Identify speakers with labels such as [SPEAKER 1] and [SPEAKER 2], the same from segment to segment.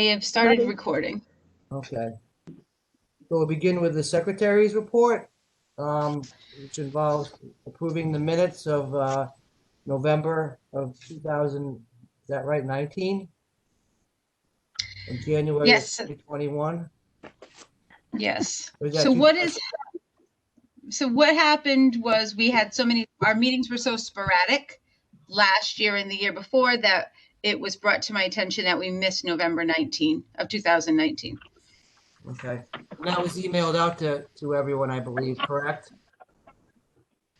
[SPEAKER 1] have started
[SPEAKER 2] Ready.
[SPEAKER 1] recording.
[SPEAKER 3] Okay. So we'll begin with the secretary's report, which involves approving the minutes of November of 2000, is that right, 19? And January of
[SPEAKER 1] Yes.
[SPEAKER 3] 2021?
[SPEAKER 1] Yes.
[SPEAKER 3] Or is that
[SPEAKER 1] So
[SPEAKER 3] two-
[SPEAKER 1] what happened was we had our meetings were so sporadic last year and the year before that it was brought to my attention that we missed November 19 of 2019.
[SPEAKER 3] Okay. And that was emailed out to everyone, I believe, correct?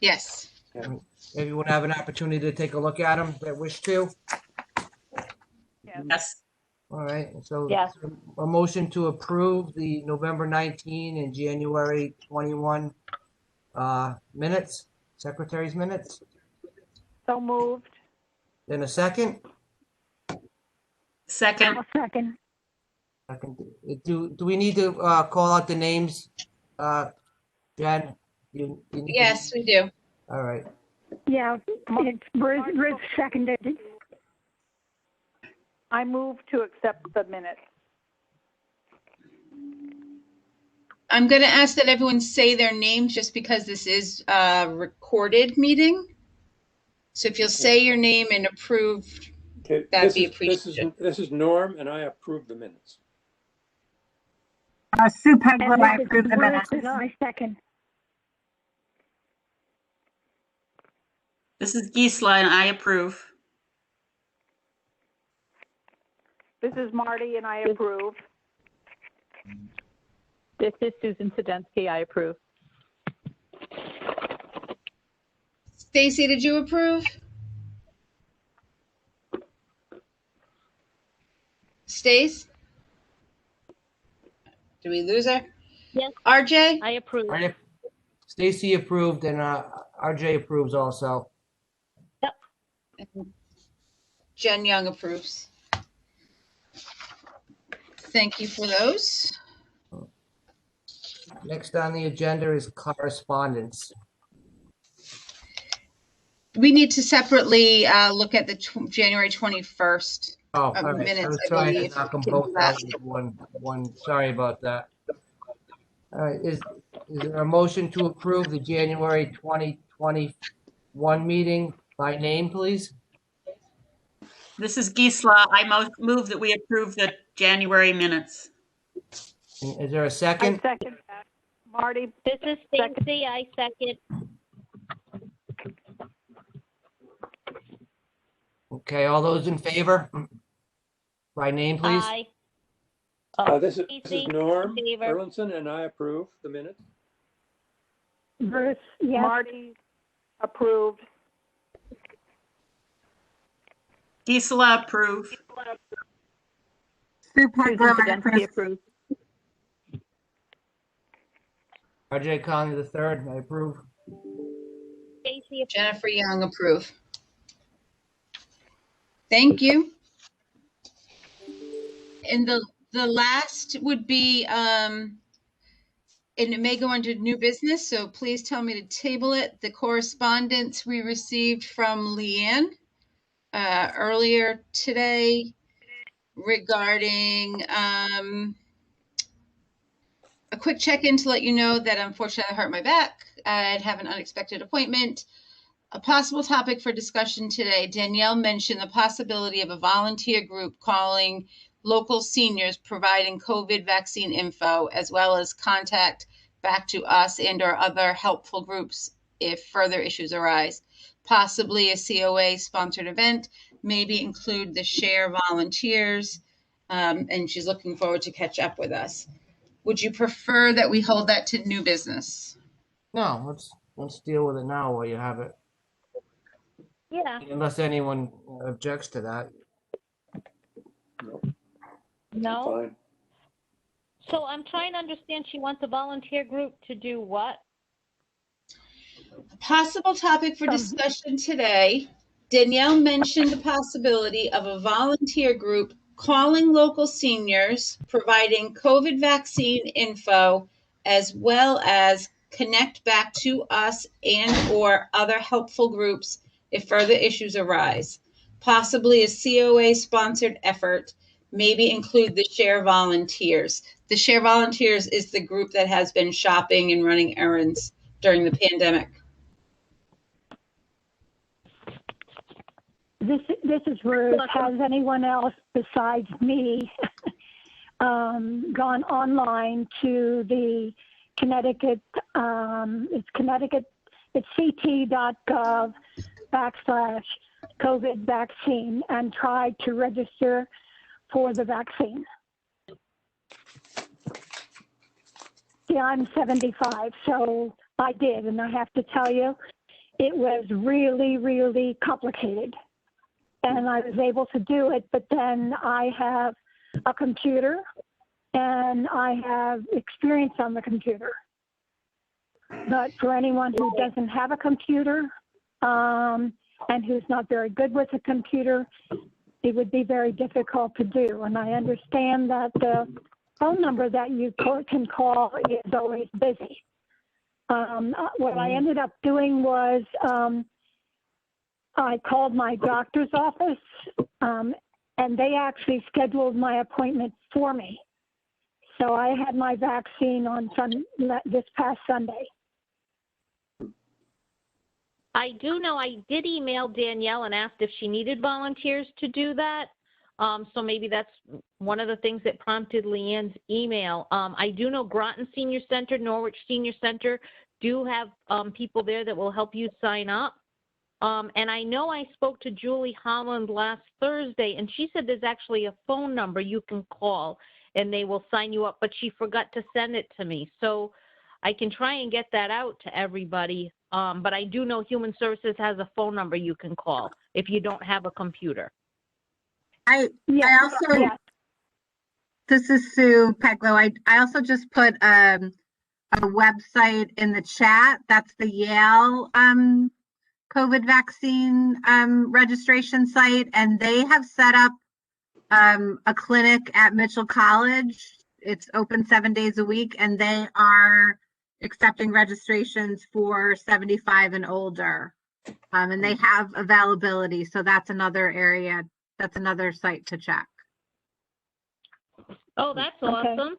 [SPEAKER 1] Yes.
[SPEAKER 3] Everyone have an opportunity to take a look at them that wish to?
[SPEAKER 4] Yes.
[SPEAKER 3] All right, so
[SPEAKER 2] Yes.
[SPEAKER 3] a motion to approve the November 19 and January 21 minutes, secretary's minutes.
[SPEAKER 2] So moved.
[SPEAKER 3] Then a second.
[SPEAKER 4] Second.
[SPEAKER 2] A second.
[SPEAKER 3] Do we need to call out the names? Jen? You need to-
[SPEAKER 1] Yes, we do.
[SPEAKER 3] All right.
[SPEAKER 2] Yeah, it's Riz seconded. I move to accept the minutes.
[SPEAKER 1] I'm going to ask that everyone say their names just because this is a recorded meeting. So if you'll say your name and approve,
[SPEAKER 5] Okay,
[SPEAKER 1] that'd be appreciated.
[SPEAKER 5] this is Norm, and I approve the minutes.
[SPEAKER 6] Sue Pegler,
[SPEAKER 2] And
[SPEAKER 6] I
[SPEAKER 2] this
[SPEAKER 6] approve
[SPEAKER 2] is
[SPEAKER 6] the minutes.
[SPEAKER 2] Riz, I second.
[SPEAKER 4] This is Gisela, and I approve.
[SPEAKER 2] This is Marty, and I approve.
[SPEAKER 7] This is Susan Sedensky. I approve.
[SPEAKER 1] Stacy, did you approve? Stace? Did we lose her?
[SPEAKER 7] Yes.
[SPEAKER 1] RJ?
[SPEAKER 7] I approve.
[SPEAKER 3] All right. Stacy approved and RJ approves also.
[SPEAKER 1] Jen Young approves. Thank you for those.
[SPEAKER 3] Next on the agenda is correspondence.
[SPEAKER 1] We need to separately look at the January 21st.
[SPEAKER 3] Oh, all right.
[SPEAKER 1] Minutes,
[SPEAKER 3] I was
[SPEAKER 1] I
[SPEAKER 3] trying to
[SPEAKER 1] believe.
[SPEAKER 3] knock them both out with one. Sorry about that. All right, is there a motion to approve the January 2021 meeting by name, please?
[SPEAKER 4] This is Gisela. I move that we approve the January minutes.
[SPEAKER 3] Is there a
[SPEAKER 2] I
[SPEAKER 3] second?
[SPEAKER 2] second that. Marty,
[SPEAKER 7] This is Stacy. I second.
[SPEAKER 3] Okay, all those in favor? By name, please?
[SPEAKER 7] Aye.
[SPEAKER 5] This is
[SPEAKER 7] Stacy,
[SPEAKER 5] Norm
[SPEAKER 7] favor.
[SPEAKER 5] Erlinson, and I approve the minutes.
[SPEAKER 2] Riz, yes. Marty, approved.
[SPEAKER 4] Gisela, approve.
[SPEAKER 6] Sue
[SPEAKER 7] Susan
[SPEAKER 6] Pegler, I
[SPEAKER 7] Sedensky
[SPEAKER 6] approve.
[SPEAKER 7] approve.
[SPEAKER 3] RJ Conley the third, I approve.
[SPEAKER 7] Stacy,
[SPEAKER 1] Jennifer Young approve. Thank you. And the last would be, and it may go under new business, so please tell me to table it. The correspondence we received from Leanne earlier today regarding a quick check-in to let you know that unfortunately I hurt my back. I'd have an unexpected appointment. A possible topic for discussion today, Danielle mentioned the possibility of a volunteer group calling local seniors providing COVID vaccine info, as well as contact back to us and or other helpful groups if further issues arise. Possibly a COA sponsored event, maybe include the share volunteers, and she's looking forward to catch up with us. Would you prefer that we hold that to new business?
[SPEAKER 3] No, let's deal with it now while you have it.
[SPEAKER 7] yeah.
[SPEAKER 3] Unless anyone objects to that.
[SPEAKER 7] No.
[SPEAKER 5] Fine.
[SPEAKER 7] So I'm trying to understand. She wants a volunteer group to do what?
[SPEAKER 1] Possible topic for discussion today. Danielle mentioned the possibility of a volunteer group calling local seniors, providing COVID vaccine info, as well as connect back to us and or other helpful groups if further issues arise. Possibly a COA sponsored effort, maybe include the Share Volunteers. The Share Volunteers is the group that has been shopping and running errands during the pandemic.
[SPEAKER 6] This is Ruth. Has anyone else besides me gone online to the Connecticut, it's ct.gov/COVID vaccine and tried to register for the vaccine? See, I'm 75, so I did, and I have to tell you, it was really, really complicated. And I was able to do it, but then I have a computer and I have experience on the computer. But for anyone who doesn't have a computer and who's not very good with a computer, it would be very difficult to do. And I understand that the phone number that you can call is always busy. What I ended up doing was I called my doctor's office, and they actually scheduled my appointment for me. So I had my vaccine on this past Sunday.
[SPEAKER 7] I do know I did email Danielle and asked if she needed volunteers to do that. So maybe that's one of the things that prompted Leanne's email. I do know Groton Senior Center, Norwich Senior Center do have people there that will help you sign up. And I know I spoke to Julie Holland last Thursday, and she said there's actually a phone number you can call, and they will sign you up, but she forgot to send it to me. So I can try and get that out to everybody. But I do know Human Services has a phone number you can call if you don't have a computer.
[SPEAKER 8] I also, this is Sue Peglow. I also just put a website in the chat. That's the Yale COVID vaccine registration site, and they have set up a clinic at Mitchell College. It's open 7 days a week, and they are accepting registrations for 75 and older. And they have availability, so that's another area. That's another site to check.
[SPEAKER 7] Oh, that's awesome.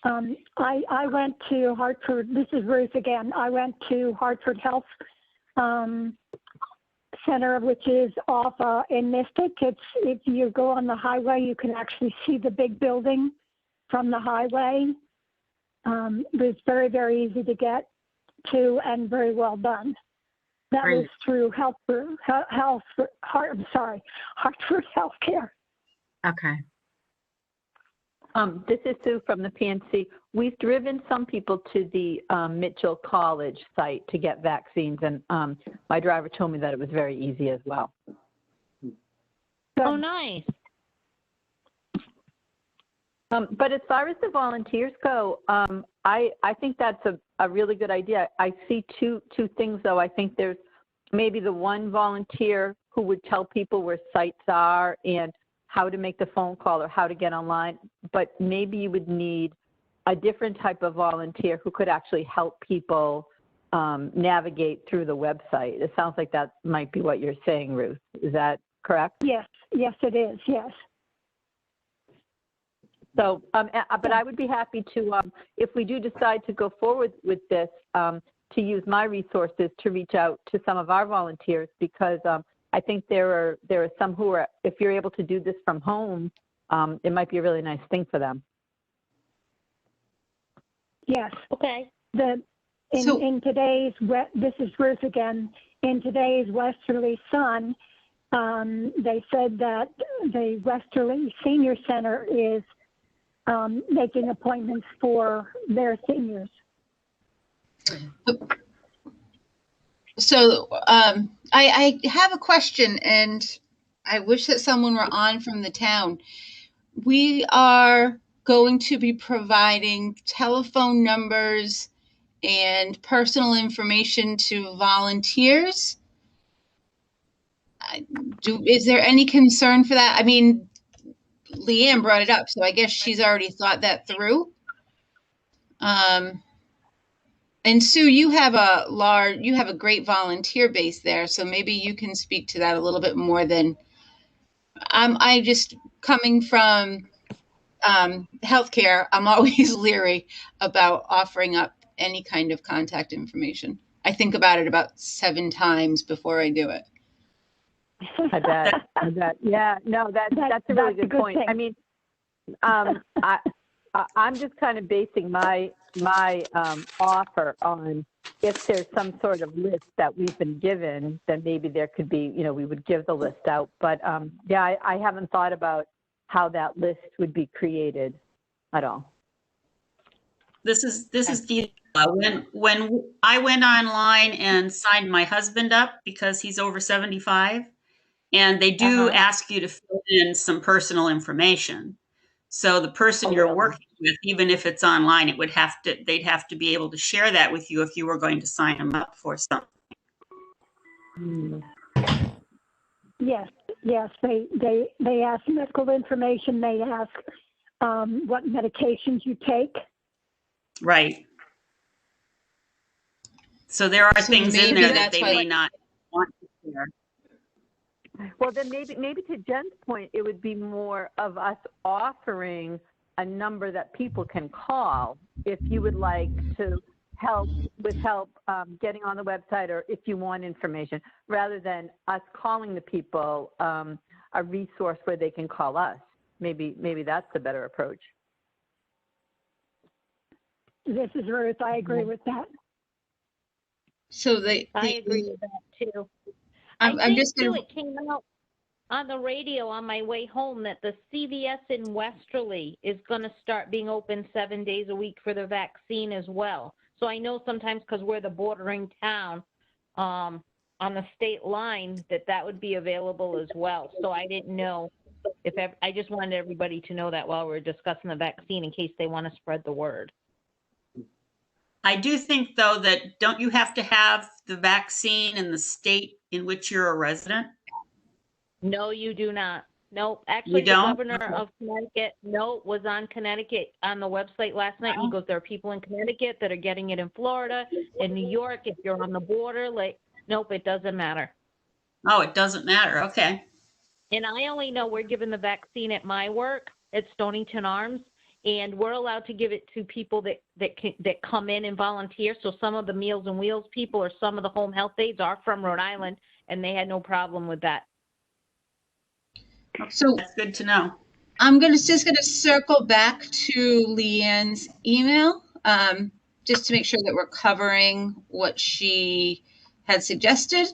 [SPEAKER 6] I went to Hartford. This is Ruth again. I went to Hartford Health Center, which is off in Mystic. If you go on the highway, you can actually see the big building from the highway. It's very, very easy to get to and very well done. That
[SPEAKER 8] Great.
[SPEAKER 6] was through Hartford Healthcare.
[SPEAKER 8] Okay.
[SPEAKER 9] This is Sue from the PNC. We've driven some people to the Mitchell College site to get vaccines, and my driver told me that it was very easy as well.
[SPEAKER 7] Oh, nice.
[SPEAKER 9] But as far as the volunteers go, I think that's a really good idea. I see two things, though. I think there's maybe the one volunteer who would tell people where sites are and how to make the phone call or how to get online, but maybe you would need a different type of volunteer who could actually help people navigate through the website. It sounds like that might be what you're saying, Ruth. Is that correct?
[SPEAKER 6] Yes, it is, yes.
[SPEAKER 9] So, but I would be happy to, if we do decide to go forward with this, to use my resources to reach out to some of our volunteers, because I think there are some who are, if you're able to do this from home, it might be a really nice thing for them.
[SPEAKER 6] Yes.
[SPEAKER 7] Okay.
[SPEAKER 6] In today's, this is Ruth again, in today's Westerly Sun, they said that the Westerly Senior Center is making appointments for their seniors.
[SPEAKER 1] So I have a question, and I wish that someone were on from the town. We are going to be providing telephone numbers and personal information to volunteers. Is there any concern for that? I mean, Leanne brought it up, so I guess she's already thought that through. And Sue, you have a great volunteer base there, so maybe you can speak to that a little bit more than I just coming from healthcare, I'm always leery about offering up any kind of contact information. I think about it about 7 times before I do it.
[SPEAKER 9] I bet. Yeah, no, that's a really good point. I mean, I'm just kind of basing my offer on if there's some sort of list that we've been given, then maybe there could be, we would give the list out. But yeah, I haven't thought about how that list would be created at all.
[SPEAKER 4] This is Gisela. When I went online and signed my husband up because he's over 75, and they do ask you to fill in some personal information. So the person you're working with, even if it's online, they'd have to be able to share that with you if you were going to sign them up for something.
[SPEAKER 6] Yes, they ask medical information. They ask what medications you take.
[SPEAKER 4] Right. So there are things in there that they may not want to share.
[SPEAKER 9] Well, then maybe to Jen's point, it would be more of us offering a number that people can call if you would like to help getting on the website, or if you want information, rather than us calling the people a resource where they can call us. Maybe that's the better approach.
[SPEAKER 6] This is Ruth. I agree with that.
[SPEAKER 1] So
[SPEAKER 7] I agree with that too.
[SPEAKER 1] I'm just going to.
[SPEAKER 7] It came out on the radio on my way home that the CVS in Westerly is going to start being open 7 days a week for the vaccine as well. So I know sometimes, because we're the bordering town on the state line, that would be available as well. So I didn't know I just wanted everybody to know that while we were discussing the vaccine, in case they want to spread the word.
[SPEAKER 4] I do think, though, that don't you have to have the vaccine in the state in which you're a resident?
[SPEAKER 7] No, you do not. Nope. Actually, the governor of Connecticut, was on Connecticut on the website last night. He goes, there are people in Connecticut that are getting it in Florida, in New York. If you're on the border, nope, it doesn't matter.
[SPEAKER 4] Oh, it doesn't matter. Okay.
[SPEAKER 7] And I only know we're giving the vaccine at my work at Stonington Arms, and we're allowed to give it to people that come in and volunteer. So some of the Meals on Wheels people or some of the home health aides are from Rhode Island, and they had no problem with that.
[SPEAKER 1] So
[SPEAKER 4] that's good to know.
[SPEAKER 1] I'm just going to circle back to Leanne's email, just to make sure that we're covering what she had suggested.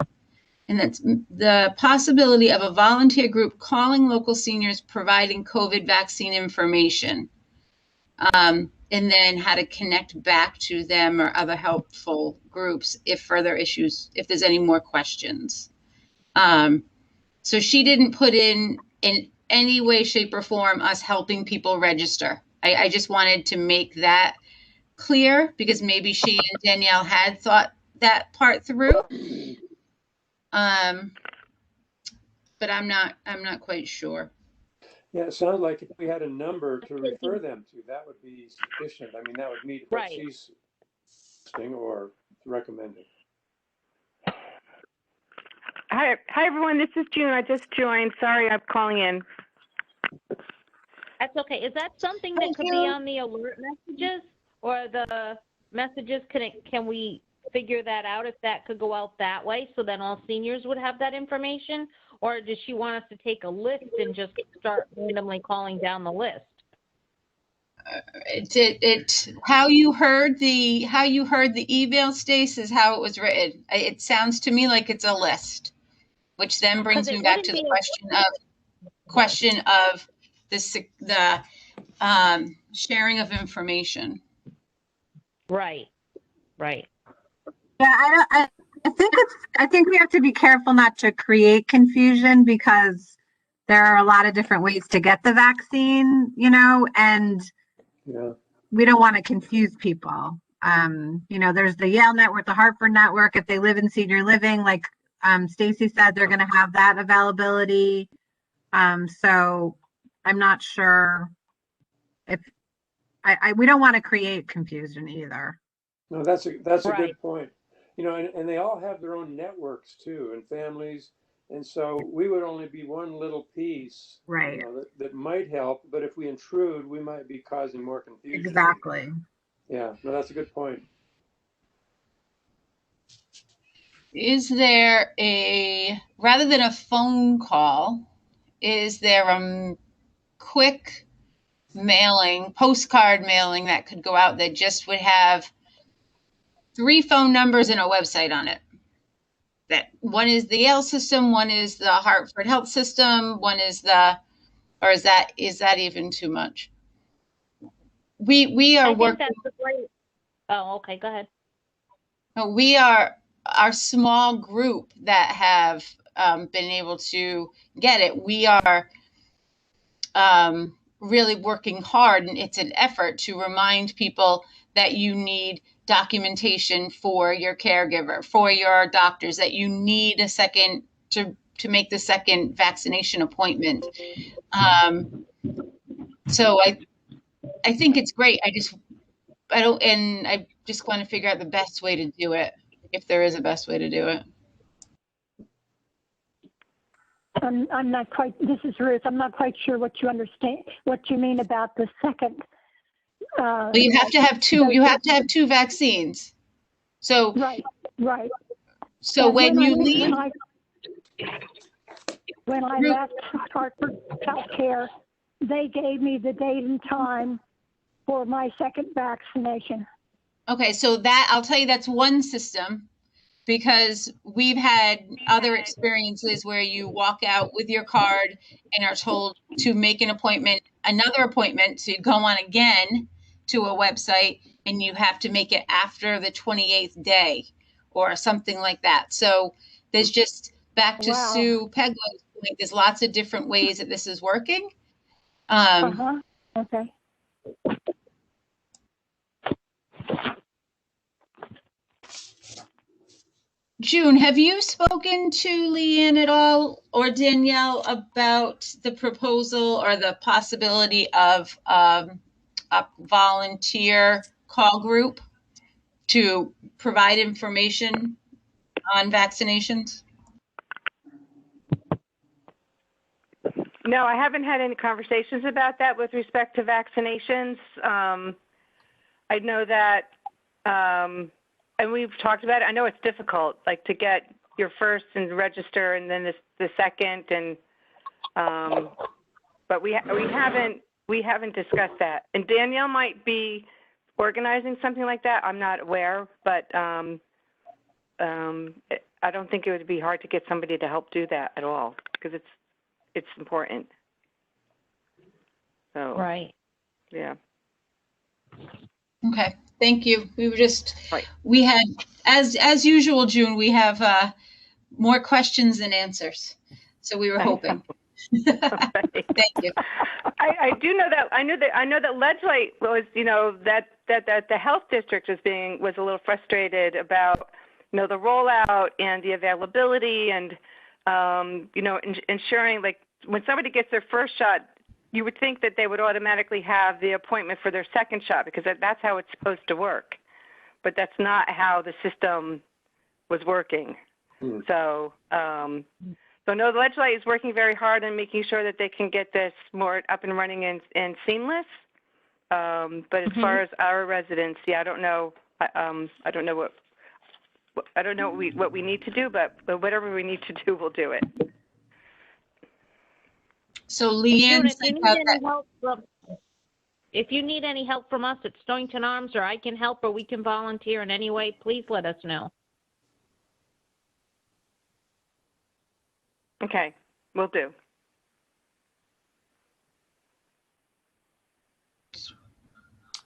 [SPEAKER 1] And that's the possibility of a volunteer group calling local seniors, providing COVID vaccine information, and then how to connect back to them or other helpful groups if there's any more questions. So she didn't put in any way, shape, or form us helping people register. I just wanted to make that clear because maybe she and Danielle had thought that part through. But I'm not quite sure.
[SPEAKER 5] Yeah, it sounds like if we had a number to refer them to, that would be sufficient. I mean, that would meet what she's suggesting or recommending.
[SPEAKER 10] Hi, everyone. This is June. I just joined. Sorry, I'm calling in.
[SPEAKER 7] That's okay. Is that something that could be on the alert messages or the messages? Can we figure that out if that could go out that way so then all seniors would have that information? Or does she want us to take a list and just start randomly calling down the list?
[SPEAKER 1] How you heard the email, Stace, is how it was written. It sounds to me like it's a list, which then brings me back to the question of the sharing of information.
[SPEAKER 7] Right.
[SPEAKER 8] Yeah, I think we have to be careful not to create confusion because there are a lot of different ways to get the vaccine, and we don't want to confuse people. There's the Yale Network, the Hartford Network. If they live in senior living, like Stacy said, they're going to have that availability. So I'm not sure if we don't want to create confusion either.
[SPEAKER 5] No, that's a good point. And they all have their own networks too, and families, And so we would only be one little piece,
[SPEAKER 8] Right.
[SPEAKER 5] that might help, but if we intrude, we might be causing more confusion.
[SPEAKER 8] Exactly.
[SPEAKER 5] Yeah, no, that's a good point.
[SPEAKER 1] Is there rather than a phone call, is there a quick postcard mailing that could go out that just would have 3 phone numbers and a website on it? That one is the Yale system, one is the Hartford Health System, one is or is that even too much? We are
[SPEAKER 7] I think
[SPEAKER 1] working.
[SPEAKER 7] that's a great. Oh, okay. Go ahead.
[SPEAKER 1] No, we are our small group that have been able to get it. We are really working hard, and it's an effort to remind people that you need documentation for your caregiver, for your doctors, that you need a second to make the second vaccination appointment. So I think it's great. I just want to figure out the best way to do it, if there is a best way to do it.
[SPEAKER 6] I'm not quite, this is Ruth, I'm not quite sure what you mean about the second.
[SPEAKER 1] Well, you have to have two vaccines. So
[SPEAKER 6] right.
[SPEAKER 1] So when you leave,
[SPEAKER 6] when I left Hartford Healthcare, they gave me the date and time for my second vaccination.
[SPEAKER 1] Okay, so that I'll tell you that's one system, because we've had other experiences where you walk out with your card and are told to make another appointment to go on again to a website, and you have to make it after the 28th day or something like that. So there's just, back to Sue Peglow's point, there's lots of different ways that this is working.
[SPEAKER 6] Okay.
[SPEAKER 1] June, have you spoken to Leanne at all, or Danielle, about the proposal or the possibility of a volunteer call group to provide information on vaccinations?
[SPEAKER 10] No, I haven't had any conversations about that with respect to vaccinations. I know that, and we've talked about it. I know it's difficult, like to get your first and register, and then the second, and but we haven't discussed that. And Danielle might be organizing something like that. I'm not aware, but I don't think it would be hard to get somebody to help do that at all, because it's important. So
[SPEAKER 7] right.
[SPEAKER 10] Yeah.
[SPEAKER 1] Okay, thank you. We were just, we had, as usual, June, we have more questions than answers. So we were hoping. Thank you.
[SPEAKER 10] I do know that, I know that Ledgely was, that the health district was a little frustrated about, the rollout and the availability and, ensuring, like, when somebody gets their first shot, you would think that they would automatically have the appointment for their second shot, because that's how it's supposed to work. But that's not how the system was working. So, no, the legislature is working very hard on making sure that they can get this more up and running and seamless. But as far as our residents, I don't know. I don't know what we need to do, but whatever we need to do, we'll do it.
[SPEAKER 1] So Leanne,
[SPEAKER 7] if you need any help from us at Stonington Arms, or I can help, or we can volunteer in any way, please let us know.
[SPEAKER 10] Okay, will do.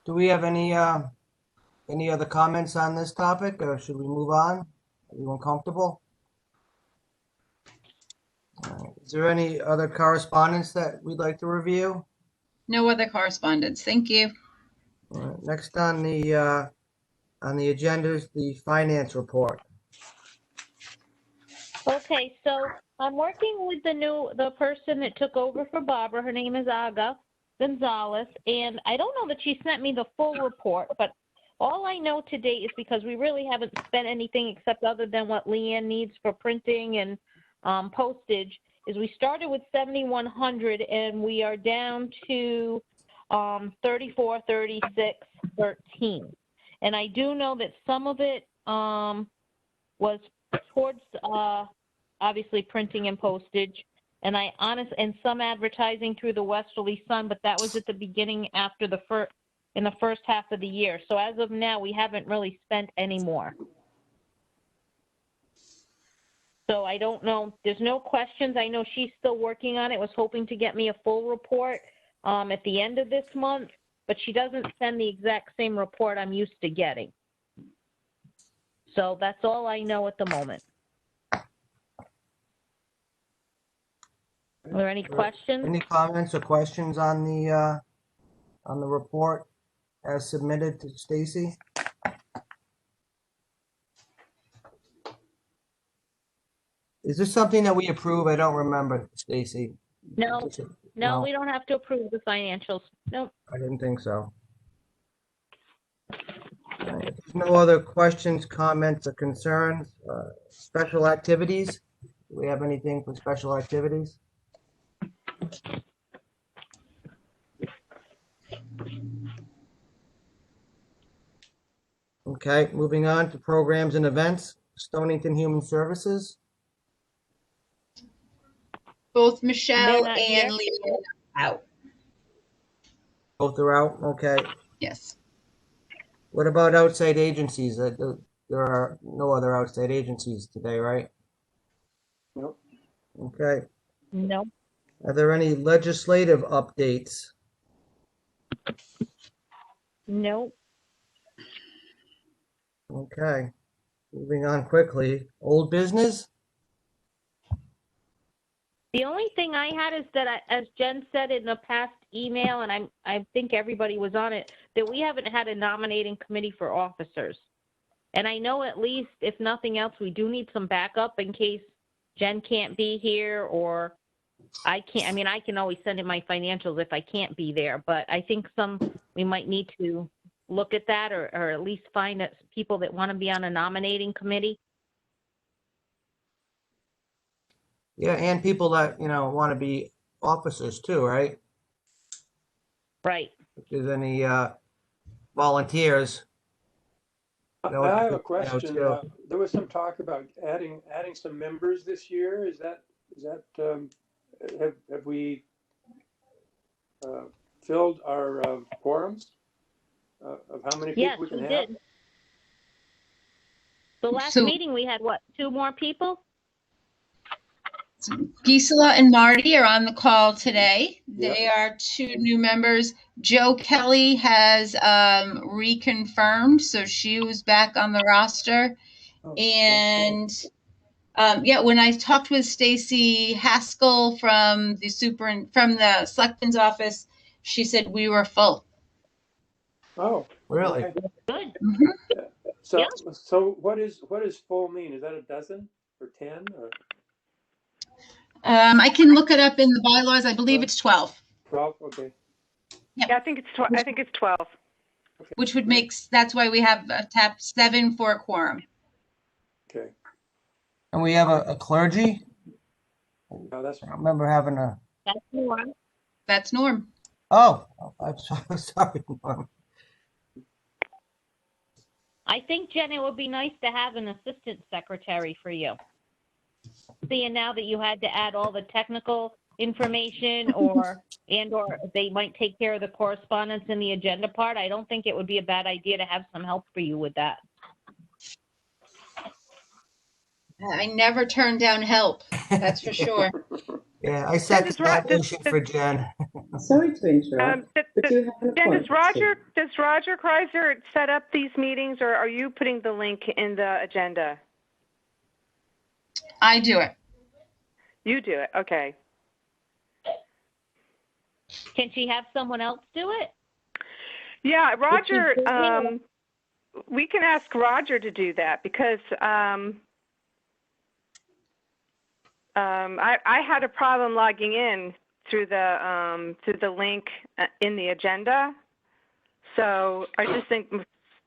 [SPEAKER 3] Do we have any other comments on this topic, or should we move on? Everyone comfortable? All right. Is there any other correspondence that we'd like to review?
[SPEAKER 1] No other correspondence. Thank you.
[SPEAKER 3] All right. Next on the agenda is the finance report.
[SPEAKER 7] Okay, so I'm working with the person that took over for Barbara. Her name is Aga Gonzalez, and I don't know that she sent me the full report, but all I know to date is, because we really haven't spent anything except other than what Leanne needs for printing and postage is we started with 7,100 and we are down to 34, 36, 13. And I do know that some of it was towards obviously printing and postage, and and some advertising through the Westerly Sun, but that was at the beginning after in the first half of the year. So as of now, we haven't really spent any more. So I don't know. There's no questions. I know she's still working on it. Was hoping to get me a full report at the end of this month, but she doesn't send the exact same report I'm used to getting. So that's all I know at the moment. Are there any questions?
[SPEAKER 3] Any comments or questions on the report as submitted to Stacy? Is this something that we approve? I don't remember, Stacy.
[SPEAKER 7] No, no, we don't have to approve the financials. Nope.
[SPEAKER 3] I didn't think so. If there's no other questions, comments, or concerns, special activities? Do we have anything for special activities? Okay, moving on to programs and events. Stonington Human Services.
[SPEAKER 1] Both Michelle
[SPEAKER 7] They're not
[SPEAKER 1] and
[SPEAKER 7] here.
[SPEAKER 1] Leah are out.
[SPEAKER 3] Both are out, okay.
[SPEAKER 1] Yes.
[SPEAKER 3] What about outside agencies? There are no other outside agencies today, right?
[SPEAKER 5] Nope.
[SPEAKER 3] Okay.
[SPEAKER 7] No.
[SPEAKER 3] Are there any legislative updates?
[SPEAKER 7] No.
[SPEAKER 3] Okay. Moving on quickly. Old business?
[SPEAKER 7] The only thing I had is that, as Jen said in the past email, and I think everybody was on it, that we haven't had a nominating committee for officers. And I know at least, if nothing else, we do need some backup in case Jen can't be here or I can't. I mean, I can always send in my financials if I can't be there, but I think we might need to look at that or at least find people that want to be on a nominating committee.
[SPEAKER 3] Yeah, and people that, want to be officers too, right?
[SPEAKER 7] Right.
[SPEAKER 3] If there's any volunteers.
[SPEAKER 5] I have a question.
[SPEAKER 3] too.
[SPEAKER 5] There was some talk about adding some members this year. Is that have we filled our quorums of how many people we can have? Yes, we did.
[SPEAKER 7] The last meeting we had, what, 2 more people?
[SPEAKER 1] Gisela and Marty are on the call today.
[SPEAKER 5] Yep.
[SPEAKER 1] They are 2 new members. Joe Kelly has reconfirmed, so she was back on the roster.
[SPEAKER 5] Oh,
[SPEAKER 1] and when I talked with Stacy Haskell from the Selectman's office, she said we were full.
[SPEAKER 5] Oh,
[SPEAKER 3] really?
[SPEAKER 5] Okay.
[SPEAKER 7] Good.
[SPEAKER 1] Mm-hmm.
[SPEAKER 5] So what does full mean? Is that a dozen or 10 or?
[SPEAKER 1] I can look it up in the bylaws. I believe it's 12.
[SPEAKER 5] 12, okay.
[SPEAKER 1] Yep.
[SPEAKER 10] Yeah, I think it's 12.
[SPEAKER 5] Okay.
[SPEAKER 1] Which would that's why we have tap 7 for a quorum.
[SPEAKER 5] Okay.
[SPEAKER 3] And we have a clergy?
[SPEAKER 5] No, that's
[SPEAKER 3] I don't remember having a...
[SPEAKER 7] That's Norm.
[SPEAKER 1] That's Norm.
[SPEAKER 3] Oh, I'm sorry, Norm.
[SPEAKER 7] I think, Jen, it would be nice to have an assistant secretary for you. Seeing now that you had to add all the technical information or they might take care of the correspondence in the agenda part, I don't think it would be a bad idea to have some help for you with that.
[SPEAKER 1] I never turn down help. That's for sure.
[SPEAKER 3] Yeah, I set the nomination for Jen.
[SPEAKER 11] Sorry to interrupt. But you have an
[SPEAKER 10] Jen,
[SPEAKER 11] appointment.
[SPEAKER 10] does Roger Kreiser set up these meetings, or are you putting the link in the agenda?
[SPEAKER 1] I do it.
[SPEAKER 10] You do it. Okay.
[SPEAKER 7] Can she have someone else do it?
[SPEAKER 10] Yeah, Roger. We can ask Roger to do that because I had a problem logging in through the link in the agenda. So I just think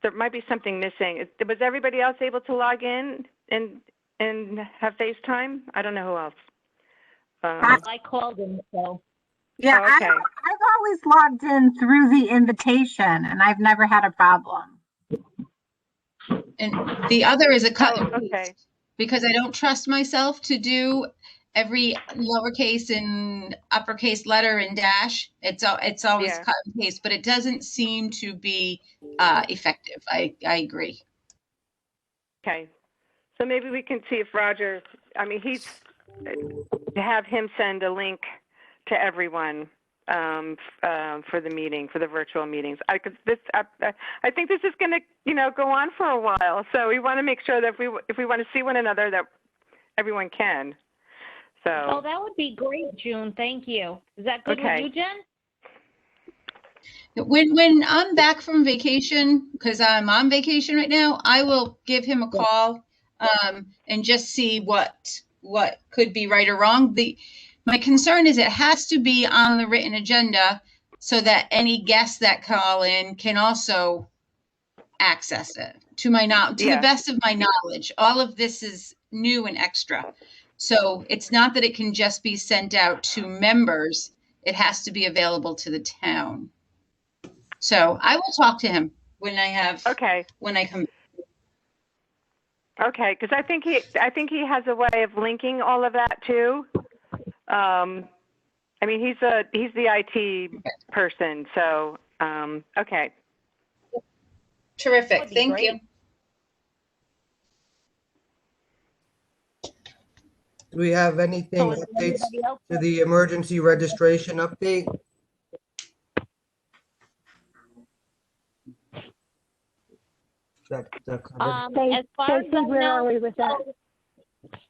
[SPEAKER 10] there might be something missing. Was everybody else able to log in and and have FaceTime? I don't know who else.
[SPEAKER 7] I called him, so.
[SPEAKER 8] Yeah,
[SPEAKER 10] Oh, okay.
[SPEAKER 8] I've always logged in through the invitation and I've never had a problem.
[SPEAKER 1] And the other is a cut and
[SPEAKER 10] Oh,
[SPEAKER 1] paste,
[SPEAKER 10] okay.
[SPEAKER 1] because I don't trust myself to do every lowercase and uppercase letter and dash. It's always
[SPEAKER 10] Yeah.
[SPEAKER 1] cut and paste, but it doesn't seem to be effective. I agree.
[SPEAKER 10] Okay. So maybe we can see if Roger, I mean, to have him send a link to everyone for the meeting, for the virtual meetings. I think this is going to, go on for a while. So we want to make sure that if we want to see one another, that everyone can. So.
[SPEAKER 7] Oh, that would be great, June. Thank you. Is that good
[SPEAKER 10] Okay.
[SPEAKER 7] with you, Jen?
[SPEAKER 1] When I'm back from vacation, because I'm on vacation right now, I will give him a call and just see what could be right or wrong. My concern is it has to be on the written agenda so that any guests that call in can also access it. To the best of my knowledge, all of this is new and extra. So it's not that it can just be sent out to members. It has to be available to the town. So I will talk to him when I come.
[SPEAKER 10] Okay, because I think he has a way of linking all of that too. I mean, he's the IT person, so okay.
[SPEAKER 1] Terrific. Thank you.
[SPEAKER 3] Do we have anything updates to the emergency registration update?
[SPEAKER 7] As far as I
[SPEAKER 6] where are we with that?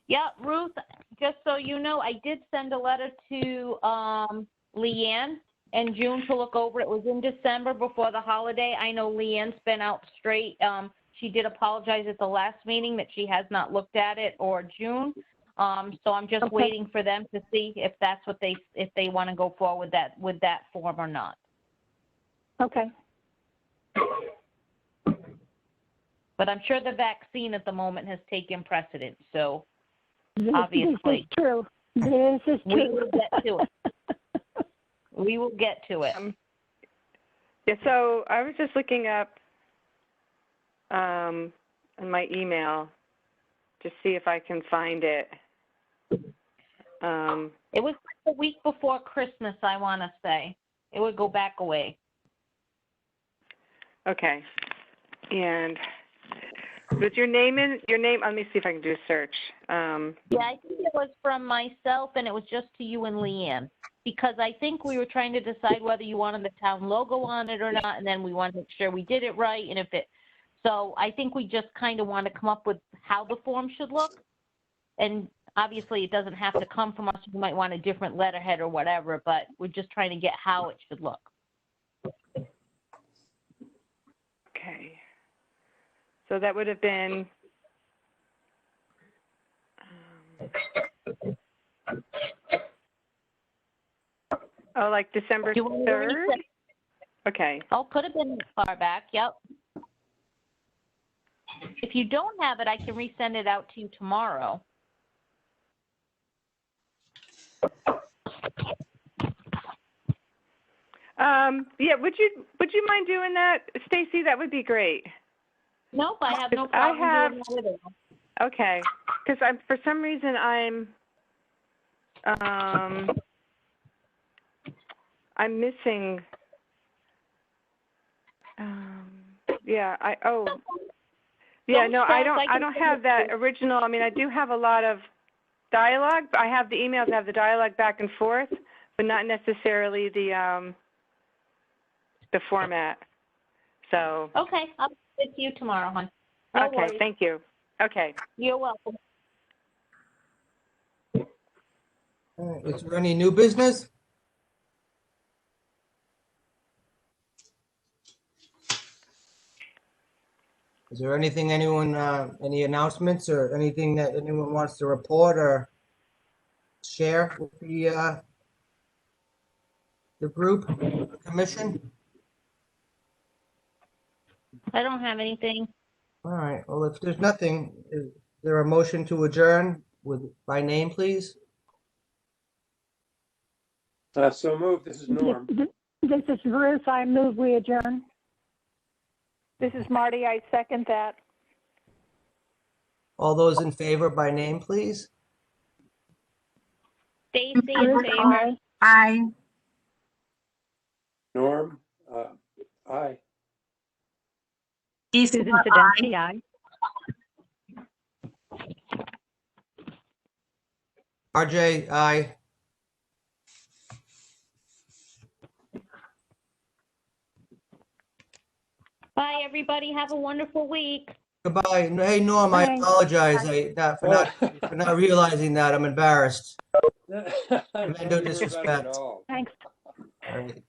[SPEAKER 7] Yeah, Ruth, just so you know, I did send a letter to Leanne and June to look over. It was in December before the holiday. I know Leanne's been out straight. She did apologize at the last meeting that she has not looked at it, or June. So I'm just waiting for them to see if that's what if they want to go forward with that form or not.
[SPEAKER 6] Okay.
[SPEAKER 7] But I'm sure the vaccine at the moment has taken precedence, so obviously.
[SPEAKER 6] This is true. This is true.
[SPEAKER 7] We will get to it. We will get to it.
[SPEAKER 10] Yeah, so I was just looking up in my email to see if I can find it.
[SPEAKER 7] It was like the week before Christmas, I want to say. It would go back away.
[SPEAKER 10] Okay. And was your name, let me see if I can do a search.
[SPEAKER 7] Yeah, I think it was from myself, and it was just to you and Leanne. Because I think we were trying to decide whether you wanted the town logo on it or not, and then we wanted to make sure we did it right, and so I think we just kind of want to come up with how the form should look. And obviously, it doesn't have to come from us. You might want a different letterhead or whatever, but we're just trying to get how it should look.
[SPEAKER 10] Okay. So that would have been, like December 3rd? Okay.
[SPEAKER 7] Oh, could have been far back, yep. If you don't have it, I can resend it out to you tomorrow.
[SPEAKER 10] Yeah, would you mind doing that, Stacy? That would be great.
[SPEAKER 7] Nope, I have no problem doing that at all.
[SPEAKER 10] Okay, because for some reason I'm missing. I don't have that original. I mean, I do have a lot of dialogue. I have the emails, I have the dialogue back and forth, but not necessarily the format. So.
[SPEAKER 7] Okay, I'll send it to you tomorrow, hon. No
[SPEAKER 10] Okay,
[SPEAKER 7] worries.
[SPEAKER 10] thank you. Okay.
[SPEAKER 7] You're welcome.
[SPEAKER 3] All right, is there any new business? Is there anything any announcements or anything that anyone wants to report or share with the group, the commission?
[SPEAKER 7] I don't have anything.
[SPEAKER 3] All right, well, if there's nothing, there a motion to adjourn by name, please?
[SPEAKER 5] So moved. This is Norm.
[SPEAKER 6] This is Ruth. I move we adjourn.
[SPEAKER 2] This is Marty. I second that.
[SPEAKER 3] All those in favor by name, please?
[SPEAKER 7] Stacy in favor.
[SPEAKER 8] Aye.
[SPEAKER 5] Norm, aye.
[SPEAKER 9] Susan Sedensky, aye.
[SPEAKER 3] RJ, aye.
[SPEAKER 7] Bye, everybody. Have a wonderful week.
[SPEAKER 3] Goodbye. Hey, Norm, I
[SPEAKER 6] Thanks.
[SPEAKER 3] apologize for not realizing that. I'm embarrassed.
[SPEAKER 5] I'm
[SPEAKER 3] No
[SPEAKER 5] sorry
[SPEAKER 3] disrespect.
[SPEAKER 5] at all.
[SPEAKER 6] Thanks.
[SPEAKER 3] All right.